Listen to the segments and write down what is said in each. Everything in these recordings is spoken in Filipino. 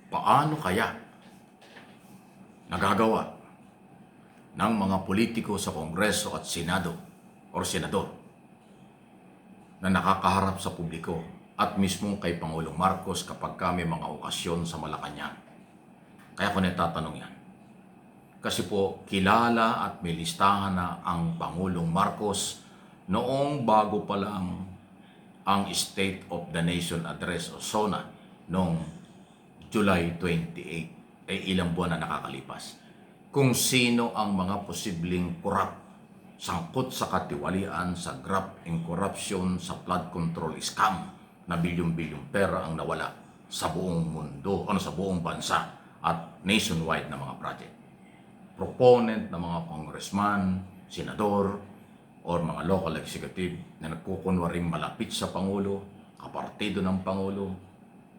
Paano kaya nagagawa ng mga politiko sa Kongreso at Senado o Senador na nakakaharap sa publiko at mismo kay Pangulong Marcos kapag may mga okasyon sa Malacanang? Kaya ko natatanong yan. Kasi po, kilala at may listahan na ang Pangulong Marcos noong bago pa lang ang State of the Nation Address o SONA noong July 28, ay ilang buwan na nakakalipas. Kung sino ang mga posibleng korap, sangkot sa katiwalian, sa graft and corruption, sa flood control scam na bilyong-bilyong pera ang nawala sa buong mundo, sa buong bansa at nationwide na mga project. Proponent ng mga congressman, senador, or mga local executive na nagkukunwaring malapit sa Pangulo, kapartido ng Pangulo,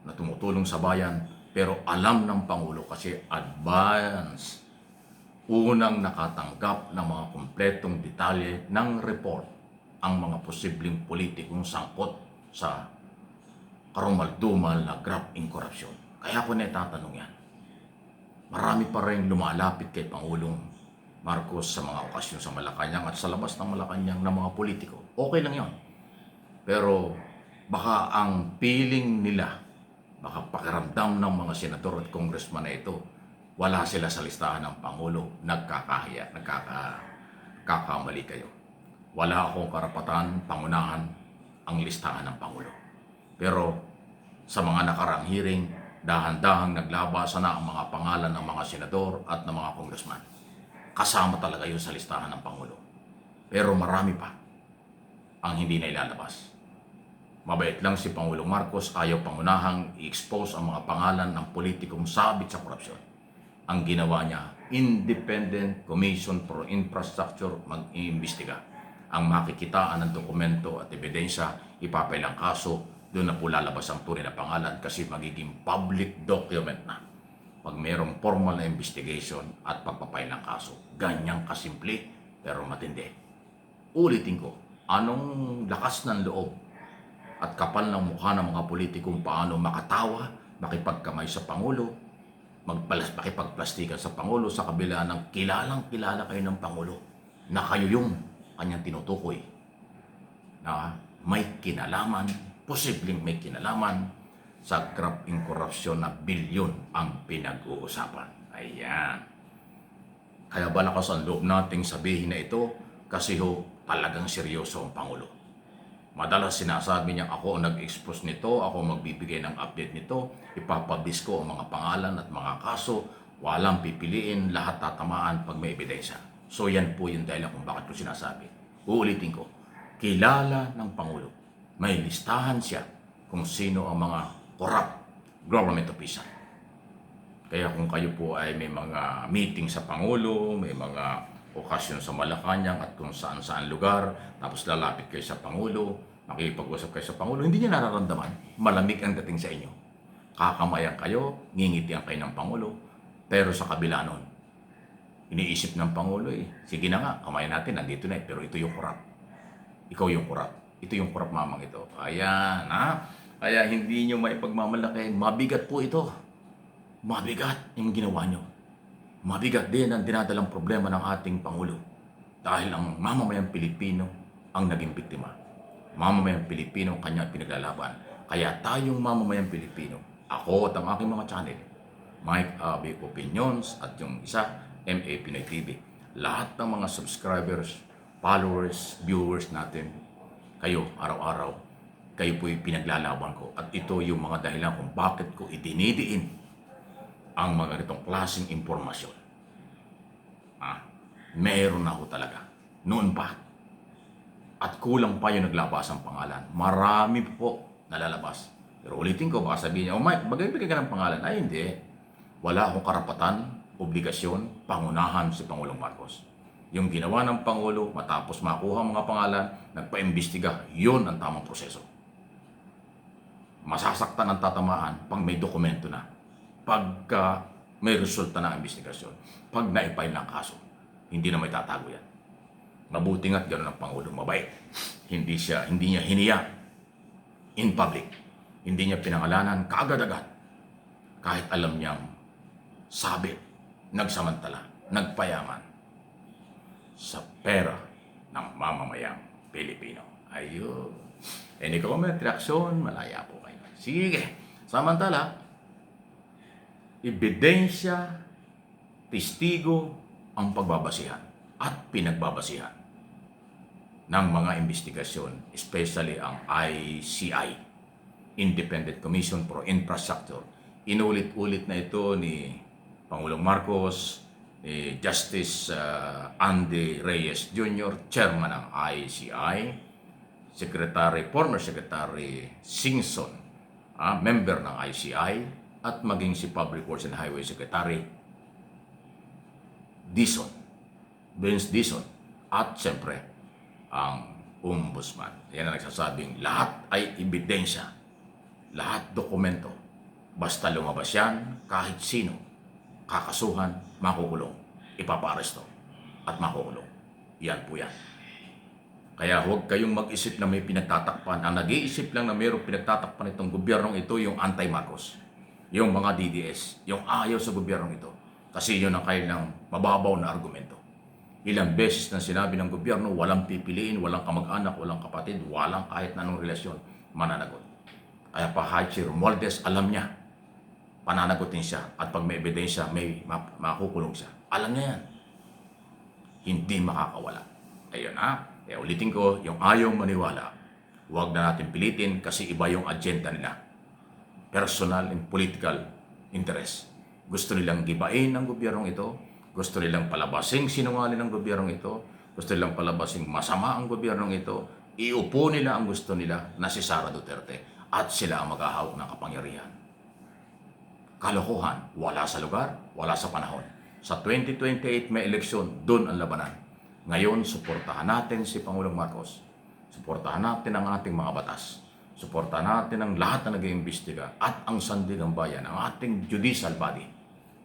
na tumutulong sa bayan, pero alam ng Pangulo kasi advance, unang nakatanggap ng mga kumpletong detalye ng report ang mga posibleng politikong sangkot sa karumaldumal na graft and corruption. Kaya ko natatanong yan. Marami pa rin lumalapit kay Pangulong Marcos sa mga okasyon sa Malacanang at sa labas ng Malacanang ng mga politiko. Okay lang yon. Pero baka ang feeling nila, baka pakiramdam ng mga senador at congressman na ito, wala sila sa listahan ng Pangulo, nagkakamali kayo. Wala akong karapatan pangunahan ang listahan ng Pangulo. Pero sa mga nakarang hearing, dahan-dahang naglabasa na ang mga pangalan ng mga senador at ng mga congressman. Kasama talaga yun sa listahan ng Pangulo. Pero marami pa ang hindi na ilalabas. Mabait lang si Pangulong Marcos, ayaw pangunahang i-expose ang mga pangalan ng politikong sabit sa korupsyon. Ang ginawa niya, Independent Commission for Infrastructure mag-iimbestiga. Ang makikitaan ng dokumento at ebidensya, ipapailang kaso, doon na po lalabas ang tunay na pangalan kasi magiging public document na pag mayroong formal na investigation at pagpapailang kaso. Ganyang kasimple pero matindi. Ulitin ko, anong lakas ng loob at kapal ng mukha ng mga politikong paano makatawa, makipagkamay sa Pangulo, makipagplastikan sa Pangulo sa kabila ng kilalang-kilala kayo ng Pangulo na kayo yung kanyang tinutukoy na may kinalaman, posibleng may kinalaman sa graft and corruption na bilyon ang pinag-uusapan. Ayan. Kaya balakas ang loob nating sabihin na ito kasi talagang seryoso ang Pangulo. Madalas sinasabi niya, ako ang nag-expose nito, ako magbibigay ng update nito, ipapublish ko ang mga pangalan at mga kaso, walang pipiliin, lahat tatamaan pag may ebidensya. So yan po yung dahilan kung bakit ko sinasabi. Uulitin ko, kilala ng Pangulo. May listahan siya kung sino ang mga corrupt government official. Kaya kung kayo po ay may mga meeting sa Pangulo, may mga okasyon sa Malacanang at kung saan-saan lugar, tapos lalapit kayo sa Pangulo, makikipag-usap kayo sa Pangulo, hindi niya nararamdaman, malamig ang dating sa inyo. Kakamayan kayo, ngingitian kayo ng Pangulo, pero sa kabila nun, iniisip ng Pangulo sige na nga, kamayan natin, nandito na pero ito yung corrupt. Ikaw yung corrupt. Ito yung corrupt mamang ito. Ayan, Kaya hindi nyo maipagmamalaki. Mabigat po ito. Mabigat yung ginawa nyo. Mabigat din ang dinadalang problema ng ating Pangulo. Dahil ang mamamayang Pilipino ang naging biktima. Mamamayang Pilipino ang kanyang pinaglalaban. Kaya tayong mamamayang Pilipino, ako at ang aking mga channel, Mike Abby Opinions at yung isa, MA Pinoy TV. Lahat ng mga subscribers, followers, viewers natin, kayo araw-araw, kayo po'y pinaglalaban ko. At ito yung mga dahilan kung bakit ko idinidiin ang mga ganitong klaseng impormasyon. Meron na ako talaga. Noon pa. At kulang pa yung naglabas ang pangalan. Marami po nalalabas. Pero ulitin ko, baka sabihin niya, Mike, bagay-bigay ka ng pangalan. Ay, hindi. Wala akong karapatan, obligasyon, pangunahan si Pangulong Marcos. Yung ginawa ng Pangulo, matapos makuha ang mga pangalan, nagpa-imbestiga, yun ang tamang proseso. Masasaktan ang tatamaan pag may dokumento na. Pagka may resulta ng investigasyon. Pag naipay ng kaso, hindi na may tatago yan. Mabuti nga't gano'n ang Pangulo, mabait. Hindi niya hiniya in public. Hindi niya pinangalanan kaagad-agad kahit alam niyang sabit, nagsamantala, nagpayaman sa pera ng mamamayang Pilipino. Ayun. Any comment, reaksyon, malaya po kayo. Sige. Samantala, ebidensya, testigo ang pagbabasihan at pinagbabasihan ng mga investigasyon, especially ang ICI, Independent Commission for Infrastructure. Inulit-ulit na ito ni Pangulong Marcos, ni Justice Andy Reyes Jr., chairman ng ICI, former Secretary Singson, member ng ICI, at maging si Public Works and Highway Secretary Vince Dizon, at siyempre ang Ombudsman. Yan ang nagsasabing lahat ay ebidensya, lahat dokumento. Basta lumabas yan, kahit sino, kakasuhan, makukulong, ipapaaresto, at makukulong. Yan po yan. Kaya huwag kayong mag-isip na may pinagtatakpan. Ang nag-iisip lang na mayroong pinagtatakpan itong gobyernong ito, yung anti-Marcos, yung mga DDS, yung ayaw sa gobyernong ito. Kasi yun ang kailang mababaw na argumento. Ilang beses na sinabi ng gobyerno, walang pipiliin, walang kamag-anak, walang kapatid, walang kahit na anong relasyon, mananagot. Kaya pa Hachi Romualdez, alam niya, pananagutin siya, at pag may ebidensya, may makukulong siya. Alam niya yan. Hindi makakawala. Ayun ulitin ko, yung ayaw maniwala, huwag na natin pilitin kasi iba yung agenda nila. Personal and political interest. Gusto nilang gibain ng gobyernong ito, gusto nilang palabasing sinungaling ng gobyernong ito, gusto nilang palabasing masama ang gobyernong ito, iupo nila ang gusto nila na si Sara Duterte at sila ang maghahawak ng kapangyarihan. Kalokohan, wala sa lugar, wala sa panahon. Sa 2028 may eleksyon, doon ang labanan. Ngayon, suportahan natin si Pangulong Marcos. Suportahan natin ang ating mga batas. Suportahan natin ang lahat na nag-iimbestiga at ang sandigang bayan, ang ating judicial body.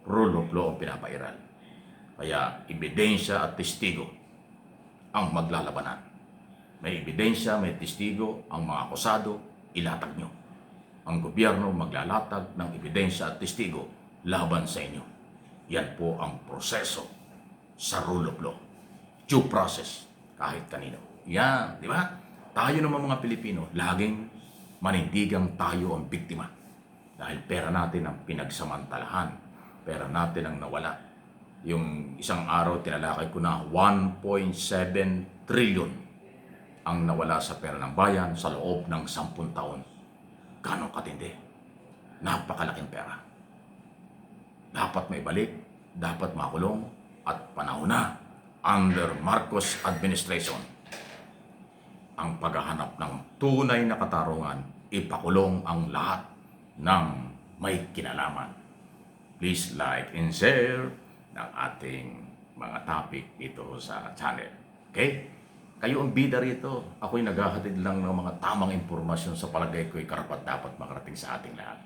Rule of law ang pinapairal. Kaya, ebidensya at testigo ang maglalabanan. May ebidensya, may testigo, ang mga akusado, ilatag nyo. Ang gobyerno maglalatag ng ebidensya at testigo laban sa inyo. Yan po ang proseso sa rule of law. Due process, kahit kanino. Yan, di ba? Tayo naman mga Pilipino, laging manindigang tayo ang biktima. Dahil pera natin ang pinagsamantalahan. Pera natin ang nawala. Yung isang araw, tinalakay ko na 1.7 trillion ang nawala sa pera ng bayan sa loob ng 10 taon. Ganong katindi. Napakalaking pera. Dapat may balik, dapat makulong, at panahon na under Marcos administration ang paghahanap ng tunay na katarungan, ipakulong ang lahat ng may kinalaman. Please like and share ng ating mga topic dito sa channel. Okay? Kayo ang bida rito. Ako'y naghahatid lang ng mga tamang impormasyon sa palagay ko'y karapat-dapat makarating sa ating lahat.